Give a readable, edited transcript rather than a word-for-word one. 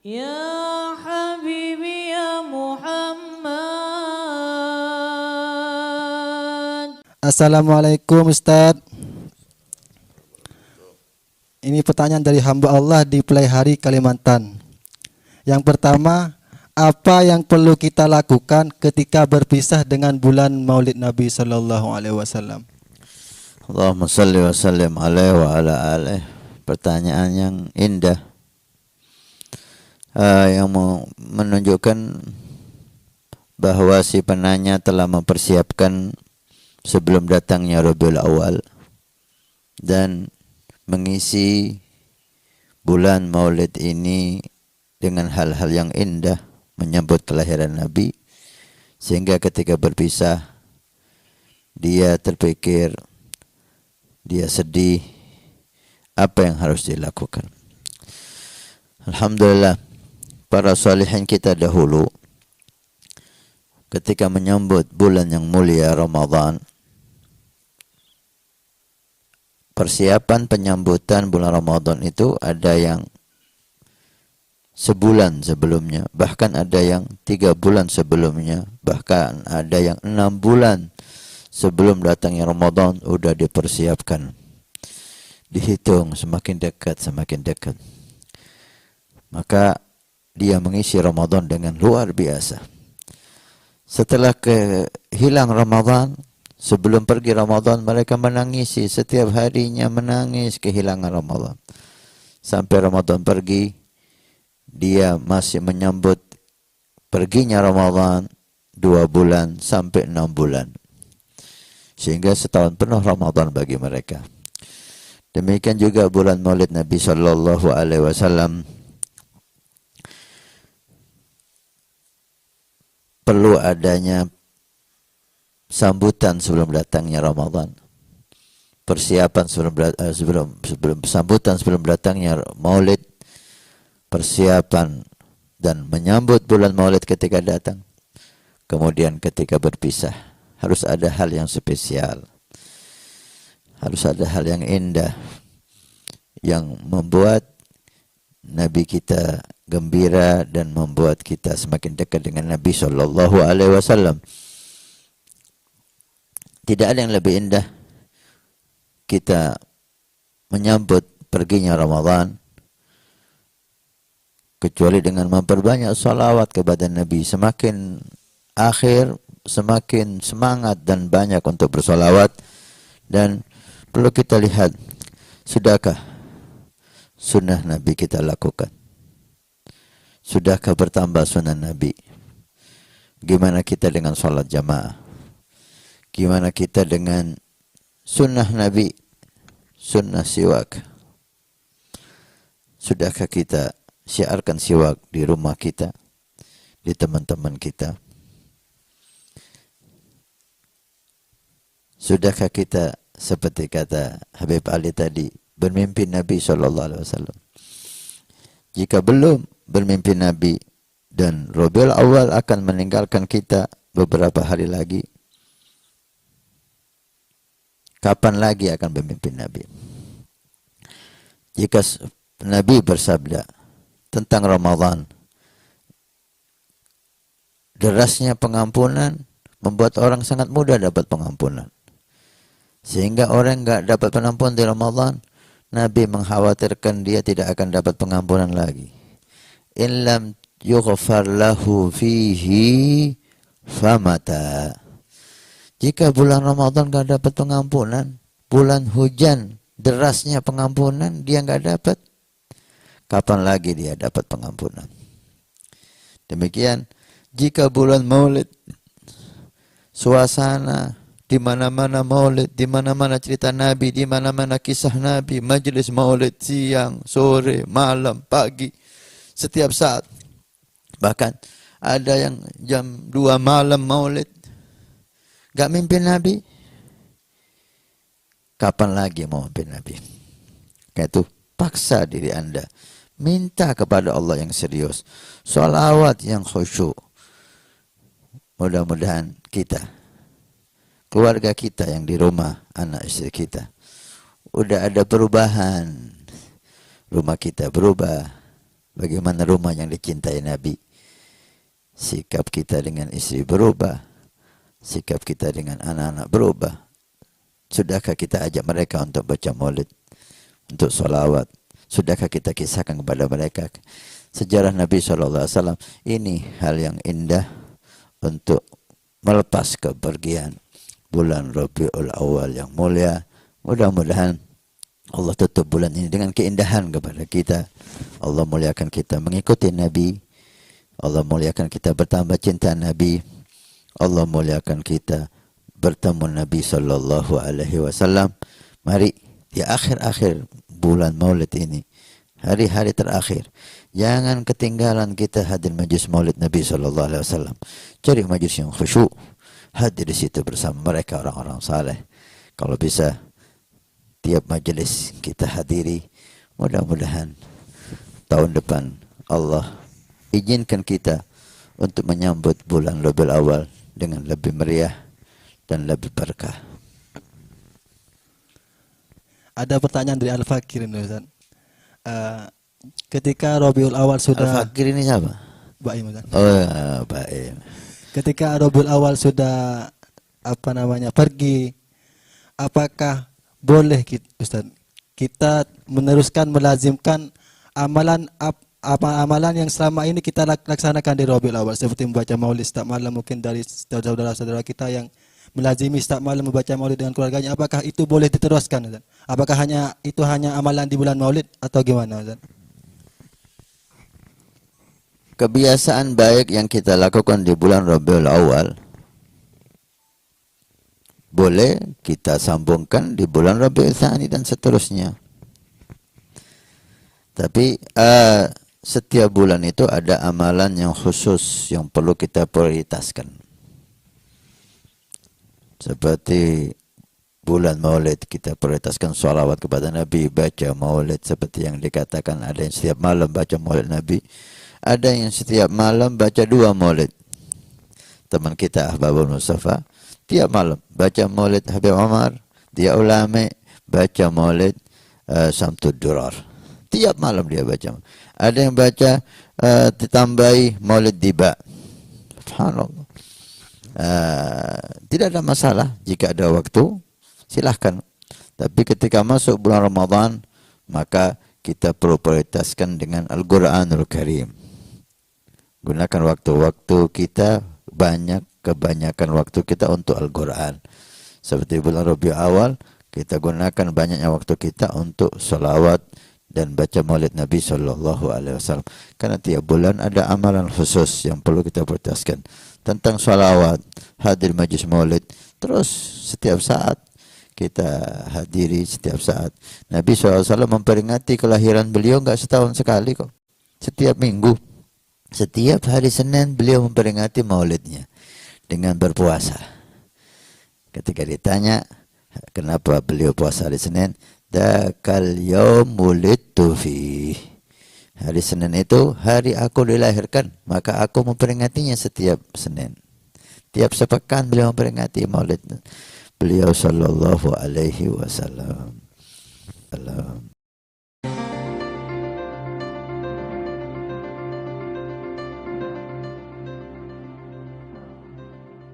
Ya Habibi ya Muhammad. Assalamualaikum Ustadz. Ini pertanyaan dari hamba Allah di Pelaihari, Kalimantan. Yang pertama, apa yang perlu kita lakukan ketika berpisah dengan bulan Maulid Nabi Sallallahu Alaihi Wasallam? Allahumma salli wa sallim alaihi wa ala alihi. Pertanyaan yang indah, yang menunjukkan bahwa si penanya telah mempersiapkan sebelum datangnya Rabiul Awal dan mengisi bulan Maulid ini dengan hal-hal yang indah menyambut kelahiran Nabi, sehingga ketika berpisah dia terpikir, dia sedih, apa yang harus dilakukan. Alhamdulillah, para salihin kita dahulu ketika menyambut bulan yang mulia Ramadan, persiapan penyambutan bulan Ramadan itu ada yang sebulan sebelumnya, bahkan ada yang 3 bulan sebelumnya, bahkan ada yang 6 bulan sebelum datangnya Ramadan sudah dipersiapkan. Dihitung semakin dekat, semakin dekat. Maka dia mengisi Ramadan dengan luar biasa. Setelah hilang Ramadan, sebelum pergi Ramadan, mereka menangisi, setiap harinya menangis kehilangan Ramadan. Sampai Ramadan pergi, dia masih menyambut perginya Ramadan 2 bulan sampai 6 bulan. Sehingga setahun penuh Ramadan bagi mereka. Demikian juga bulan Maulid Nabi Sallallahu Alaihi Wasallam. Perlu adanya sambutan sebelum datangnya Ramadan. Persiapan sebelum sambutan sebelum datangnya Maulid, persiapan dan menyambut bulan Maulid ketika datang. Kemudian ketika berpisah, harus ada hal yang spesial. Harus ada hal yang indah yang membuat Nabi kita gembira dan membuat kita semakin dekat dengan Nabi Sallallahu Alaihi Wasallam. Tidak ada yang lebih indah kita menyambut perginya Ramadan kecuali dengan memperbanyak salawat kepada Nabi. Semakin akhir, semakin semangat dan banyak untuk bersalawat. Dan perlu kita lihat, sudahkah sunnah Nabi kita lakukan? Sudahkah bertambah sunnah Nabi? Gimana kita dengan salat jamaah? Gimana kita dengan sunnah Nabi, sunnah siwak? Sudahkah kita syiarkan siwak di rumah kita, di teman-teman kita? Sudahkah kita seperti kata Habib Ali tadi, bermimpi Nabi SAW? Jika belum bermimpi Nabi dan Rabiul Awal akan meninggalkan kita beberapa hari lagi, kapan lagi akan bermimpi Nabi? Jika Nabi bersabda tentang Ramadan, derasnya pengampunan membuat orang sangat mudah dapat pengampunan. Sehingga orang enggak dapat pengampunan di Ramadan, Nabi mengkhawatirkan dia tidak akan dapat pengampunan lagi. In lam yughfar lahu fihi famata. Jika bulan Ramadan enggak dapat pengampunan, bulan hujan, derasnya pengampunan dia enggak dapat, kapan lagi dia dapat pengampunan? Demikian jika bulan Maulid, suasana di mana-mana Maulid, di mana-mana cerita Nabi, di mana-mana kisah Nabi, majelis Maulid siang, sore, malam, pagi, setiap saat. Bahkan ada yang jam 2 malam Maulid, gak mimpi Nabi. Kapan lagi mau mimpi Nabi? Kayak itu, paksa diri Anda. Minta kepada Allah yang serius. Sholawat yang khusyuk. Mudah-mudahan kita, keluarga kita yang di rumah, anak istri kita, udah ada perubahan. Rumah kita berubah, Bagaimana rumah yang dicintai Nabi. Sikap kita dengan istri berubah. Sikap kita dengan anak-anak berubah. Sudahkah kita ajak mereka untuk baca maulid, untuk sholawat? Sudahkah kita kisahkan kepada mereka sejarah Nabi SAW? Ini hal yang indah untuk melepas kepergian bulan Rabiul Awal yang mulia. Mudah-mudahan Allah tutup bulan ini dengan keindahan kepada kita. Allah muliakan kita mengikuti Nabi. Allah muliakan kita bertambah cinta Nabi. Allah muliakan kita bertemu Nabi sallallahu alaihi wasallam. Mari di akhir-akhir bulan Maulid ini, hari-hari terakhir, jangan ketinggalan kita hadir majlis Maulid Nabi sallallahu alaihi wasallam. Cari majlis yang khusyuk, hadir di situ bersama mereka orang-orang saleh. Kalau bisa tiap majlis kita hadiri. Mudah-mudahan tahun depan Allah izinkan kita untuk menyambut bulan Rabiul Awal dengan lebih meriah dan lebih berkah. Ada pertanyaan dari Al-Fakir ini, Ustaz. Ketika Rabiul Awal sudah Al-Fakir ini siapa? Baim, Ustaz. Oh, Baim. Ketika Rabiul Awal sudah pergi, apakah boleh kita meneruskan melazimkan amalan amalan yang selama ini kita laksanakan di Rabiul Awal, seperti membaca maulid setiap malam? Mungkin dari saudara-saudara kita yang melazimi setiap malam membaca maulid dengan keluarganya, apakah itu boleh diteruskan, Ustaz? Apakah itu hanya amalan di bulan maulid atau gimana, Ustaz? Kebiasaan baik yang kita lakukan di bulan Rabiul Awal boleh kita sambungkan di bulan Rabiul Tsani dan seterusnya. Tapi setiap bulan itu ada amalan yang khusus yang perlu kita prioritaskan. Seperti bulan Maulid kita prioritaskan sholawat kepada Nabi, baca maulid seperti yang dikatakan. Ada yang setiap malam baca maulid Nabi, ada yang setiap malam baca 2 maulid. Teman kita Ahbabul Mustafa tiap malam baca maulid Habib Umar, dia ulama baca maulid Samtud Durar. Tiap malam dia baca. Ada yang baca ditambahi maulid Diba. Subhanallah. Tidak ada masalah jika ada waktu, silahkan. Tapi ketika masuk bulan Ramadan, maka kita perlu prioritaskan dengan Al-Quranul Karim. Gunakan waktu-waktu kita kebanyakan waktu kita untuk Al-Quran. Seperti bulan Rabiul Awal, kita gunakan banyaknya waktu kita untuk salawat dan baca maulid Nabi sallallahu alaihi wasallam. Karena tiap bulan ada amalan khusus yang perlu kita prioritaskan. Tentang salawat, hadir majlis maulid, terus setiap saat kita hadiri, setiap saat. Nabi SAW memperingati kelahiran beliau enggak setahun sekali kok. Setiap minggu, setiap hari Senin beliau memperingati maulidnya dengan berpuasa. Ketika ditanya kenapa beliau puasa hari Senin, dakal yaumul tufi. Hari Senin itu hari aku dilahirkan, maka aku memperingatinya setiap Senin. Tiap sepekan beliau memperingati maulid beliau sallallahu alaihi wasallam.